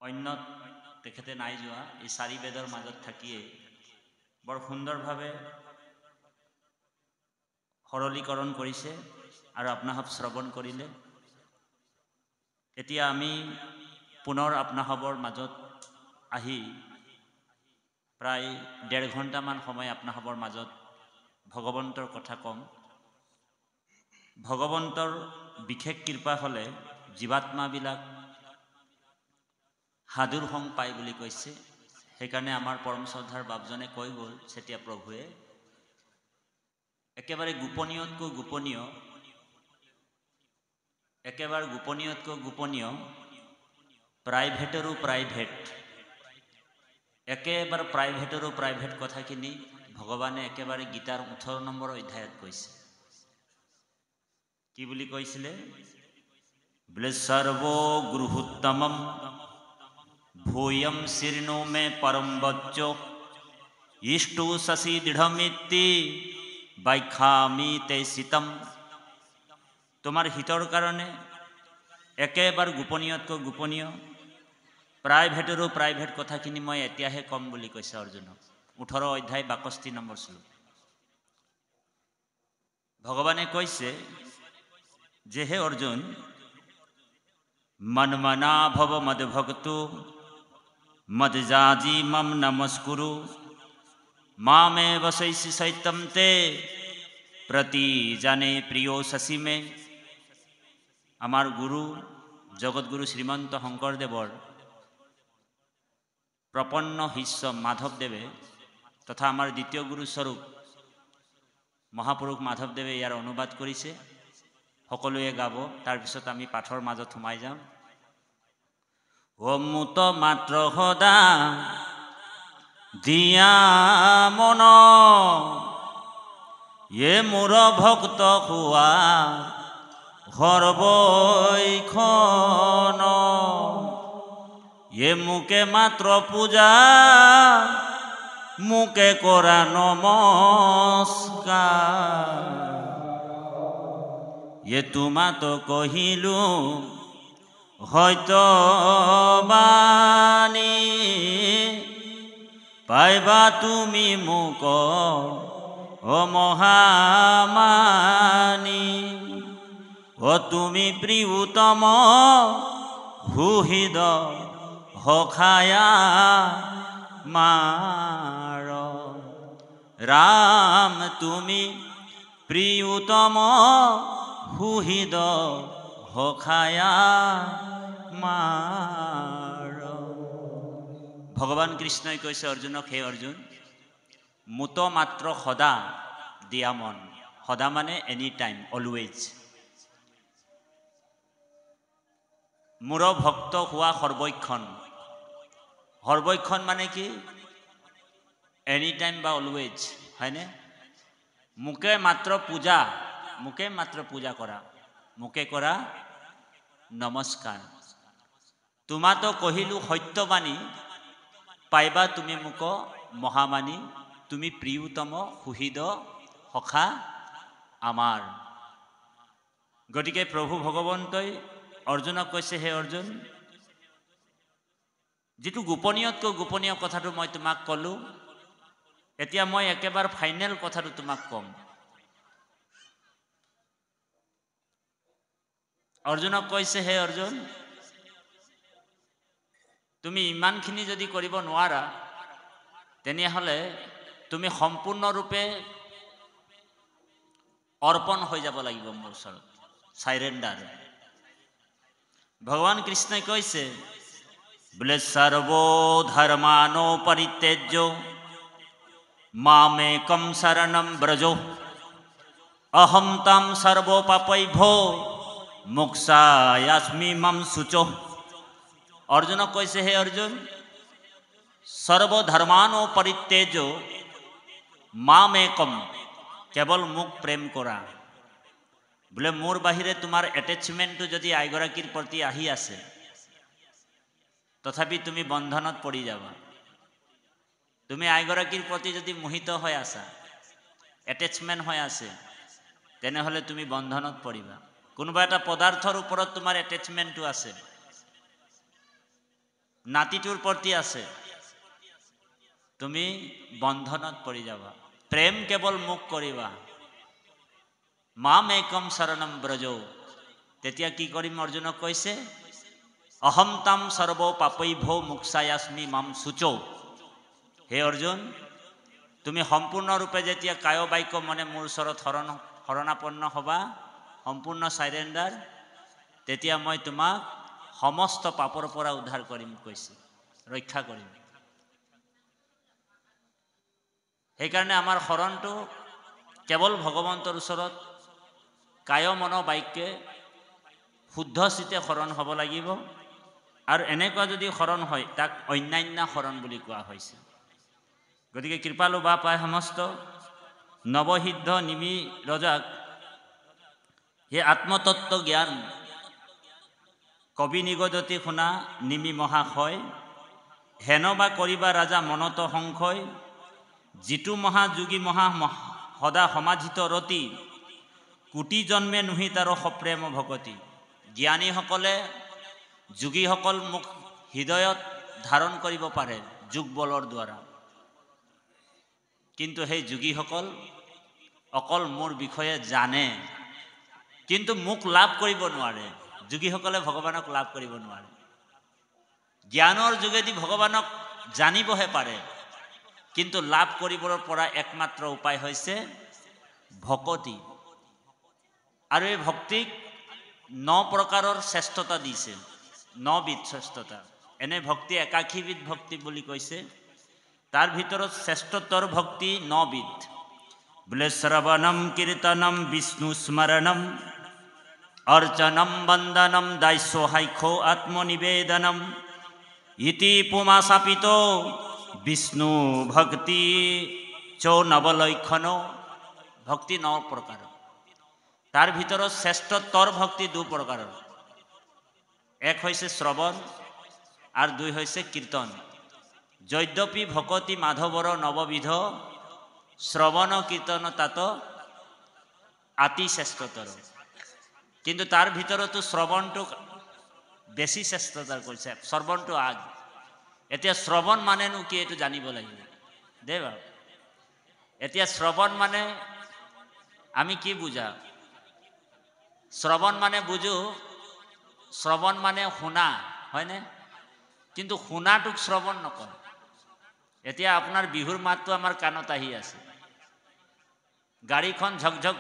অন্যত তেখেতে নাই যোৱা এই চাৰি বেদৰ মাজত থাকিয়ে বৰ সুন্দৰভাৱে সৰলীকৰণ কৰিছে আৰু আপোনাসৱ শ্ৰৱণ কৰিলে। এতিয়া আমি পুনৰ আপোনাসৱৰ মাজত আহি প্ৰায় ১.৫ ঘণ্টামান সময় আপোনাসৱৰ মাজত ভগৱন্তৰ কথা কম। ভগৱন্তৰ বিশেষ কৃপা হ'লে জীৱাত্মাবিলাক সাধুৰ সং পায় বুলি কৈছে। সেইকাৰণে আমাৰ পৰম শ্ৰদ্ধাৰ বাপজনে কৈ গ'ল যেতিয়া প্ৰভুৱে একেবাৰে গোপনীয়তকৈ গোপনীয়, একেবাৰে গোপনীয়তকৈ গোপনীয়, প্ৰাইভেটৰো প্ৰাইভেট, একেবাৰে প্ৰাইভেটৰো প্ৰাইভেট কথাখিনি ভগৱানে একেবাৰে গীতাৰ ১৮ নম্বৰ অধ্যায়ত কৈছে। কি বুলি কৈছিলে? বোলে সৰ্বগৃহোত্তমম ভূয়ম শীৰ্ণো মে পৰম বচ্চ ইষ্টু শশী দৃঢ়মিতি বাইখামি তে শীতম। তোমাৰ হিতৰ কাৰণে একেবাৰে গোপনীয়তকৈ গোপনীয়, প্ৰাইভেটৰো প্ৰাইভেট কথাখিনি মই এতিয়াহে কম বুলি কৈছে অৰ্জুনক। ১৮ অধ্যায় ৬২ নম্বৰ শ্লোক। ভগৱানে কৈছে যে হে অৰ্জুন, মন্মনা ভৱ মদ ভক্তো মদযাজি মম নমস্কুৰু মামে বসৈসি সৈতম তে প্ৰতি জানে প্ৰিয় শশীমে। আমাৰ গুৰু জগৎগুৰু শ্ৰীমন্ত শংকৰদেৱৰ প্ৰপন্ন শিষ্য মাধৱদেৱে তথা আমাৰ দ্বিতীয় গুৰুস্বৰূপ মহাপুৰুষ মাধৱদেৱে ইয়াৰ অনুবাদ কৰিছে। সকলোৱে গাব, তাৰপিছত আমি পাঠৰ মাজত সোমাই যাম। অমুত মাত্ৰ সদা দিয়া মন এ মোৰ ভক্ত হোৱা সৰ্বৈখন এ মুকে মাত্ৰ পূজা মুকে কৰা নমস্কাৰ এ তোমাতো কহিলো হয়তো বাণী পাইবা তুমি মোক ও মহামানী। ও তুমি প্ৰিয়তম সুহৃদ সখায়া মাৰ। ৰাম তুমি প্ৰিয়তম সুহৃদ সখায়া মাৰ। ভগৱান কৃষ্ণই কৈছে অৰ্জুনক, হে অৰ্জুন, মুত মাত্ৰ সদা দিয়া মন। সদা মানে এনি টাইম, অলৱেজ। মোৰ ভক্ত হোৱা সৰ্বক্ষণ। সৰ্বক্ষণ মানে কি? এনি টাইম বা অলৱেজ, হয়নে? মুকে মাত্ৰ পূজা, মুকে মাত্ৰ পূজা কৰা, মুকে কৰা নমস্কাৰ। তোমাতো কহিলো সত্যবাণী পাইবা তুমি মোক মহামানী। তুমি প্ৰিয়তম সুহৃদ সখা আমাৰ। গতিকে প্ৰভু ভগৱন্তই অৰ্জুনক কৈছে, হে অৰ্জুন, যিটো গোপনীয়তকৈ গোপনীয় কথাটো মই তোমাক ক'লো, এতিয়া মই একেবাৰে ফাইনেল কথাটো তোমাক ক'ম। অৰ্জুনক কৈছে, হে অৰ্জুন, তুমি ইমানখিনি যদি কৰিব নোৱাৰা তেনেহ'লে তুমি সম্পূৰ্ণৰূপে অৰ্পণ হৈ যাব লাগিব মোৰ ওচৰত, চাইৰেণ্ডাৰ। ভগৱান কৃষ্ণই কৈছে বোলে সৰ্বধৰ্মানো পৰিত্যজ্য মামেকম শৰণম ব্ৰজ অহম তাম সৰ্বপাপৈভ্যো মোক্ষায়াস্মি মম শুচো। অৰ্জুনক কৈছে, হে অৰ্জুন, সৰ্বধৰ্মানো পৰিত্যজ্য মামেকম, কেৱল মোক প্ৰেম কৰা। বোলে মোৰ বাহিৰে তোমাৰ এটেচমেণ্টটো যদি আইগৰাকীৰ প্ৰতি আহি আছে, তথাপি তুমি বন্ধনত পৰি যাবা। তুমি আইগৰাকীৰ প্ৰতি যদি মোহিত হৈ আছা, এটেচমেণ্ট হৈ আছে, তেনেহ'লে তুমি বন্ধনত পৰিবা। কোনোবা এটা পদাৰ্থৰ ওপৰত তোমাৰ এটেচমেণ্টটো আছে, নাতিটোৰ প্ৰতি আছে, তুমি বন্ধনত পৰি যাবা। প্ৰেম কেৱল মোক কৰিবা, মাম একম শৰণম ব্ৰজ। তেতিয়া কি কৰিম অৰ্জুনক কৈছে, অহম তাম সৰ্ব পাপৈভো মুক্ষায়াস্মি মাম শুচৌ। হে অৰ্জুন, তুমি সম্পূৰ্ণৰূপে যেতিয়া কায় বাক্য মনে মোৰ ওচৰত শৰণাপন্ন হ'বা, সম্পূৰ্ণ চাইৰেণ্ডাৰ, তেতিয়া মই তোমাক সমস্ত পাপৰ পৰা উদ্ধাৰ কৰিম কৈছে, ৰক্ষা কৰিম। সেইকাৰণে আমাৰ শৰণটো কেৱল ভগৱন্তৰ ওচৰত কায় মন বাক্যে শুদ্ধ চিতে শৰণ হ'ব লাগিব। আৰু এনেকুৱা যদি শৰণ হয় তাক অন্যান্য শৰণ বুলি কোৱা হৈছে। গতিকে কৃপালু বা পায় সমস্ত নৱসিদ্ধ নিমি ৰজাক সেই আত্মতত্ত্ব জ্ঞান কবি নিগদতি শুনা নিমি মহাশয়, হেন বা কৰিবা ৰাজা মনত সংশয়, যিটো মহাযোগী সদা সমাধিত ৰতি, কোটি জন্মে নুহি তাৰ সপ্ৰেম ভকতি। জ্ঞানীসকলে, যোগীসকল মোক হৃদয়ত ধাৰণ কৰিব পাৰে যোগ বলৰ দ্বাৰা, কিন্তু সেই যোগীসকল অকল মোৰ বিষয়ে জানে, কিন্তু মোক লাভ কৰিব নোৱাৰে। যোগীসকলে ভগৱানক লাভ কৰিব নোৱাৰে। জ্ঞানৰ যোগেদি ভগৱানক জানিবহে পাৰে, কিন্তু লাভ কৰিবৰ পৰা একমাত্ৰ উপায় হৈছে ভকতি। আৰু এই ভক্তিক 9 প্ৰকাৰৰ শ্ৰেষ্ঠতা দিছে, 9 বিধ শ্ৰেষ্ঠতা। এনে ভক্তি একাশীবিধ ভক্তি বুলি কৈছে, তাৰ ভিতৰত শ্ৰেষ্ঠতৰ ভক্তি 9 বিধ। বোলে শ্ৰৱণম কীৰ্তনম বিষ্ণু স্মৰণম অৰ্চনম বন্দনম দাস্য হাইখো আত্মনিবেদনম ইতি পুমা চাপিত বিষ্ণু ভক্তি চৌ নৱলক্ষণ। ভক্তি 9 প্ৰকাৰ। তাৰ ভিতৰত শ্ৰেষ্ঠতৰ ভক্তি 2 প্ৰকাৰৰ। এক হৈছে শ্ৰৱণ আৰু 2 হৈছে কীৰ্তন। যদ্যপি ভকতি মাধৱৰ নৱবিধ, শ্ৰৱণ কীৰ্তন তাত আতি শ্ৰেষ্ঠতৰ। কিন্তু তাৰ ভিতৰতো শ্ৰৱণটো বেছি শ্ৰেষ্ঠতাৰ কৰিছে, শ্ৰৱণটো আগ। এতিয়া শ্ৰৱণ মানেনো কি এইটো জানিব লাগিব দেই বাৰু। এতিয়া শ্ৰৱণ মানে আমি কি বুজা? শ্ৰৱণ মানে বুজো, শ্ৰৱণ মানে শুনা, হয়নে? কিন্তু শুনাটোক শ্ৰৱণ নকয়। এতিয়া আপোনাৰ বিহুৰ মাতটো আমাৰ কাণত আহি আছে, গাড়ীখন ঝকঝক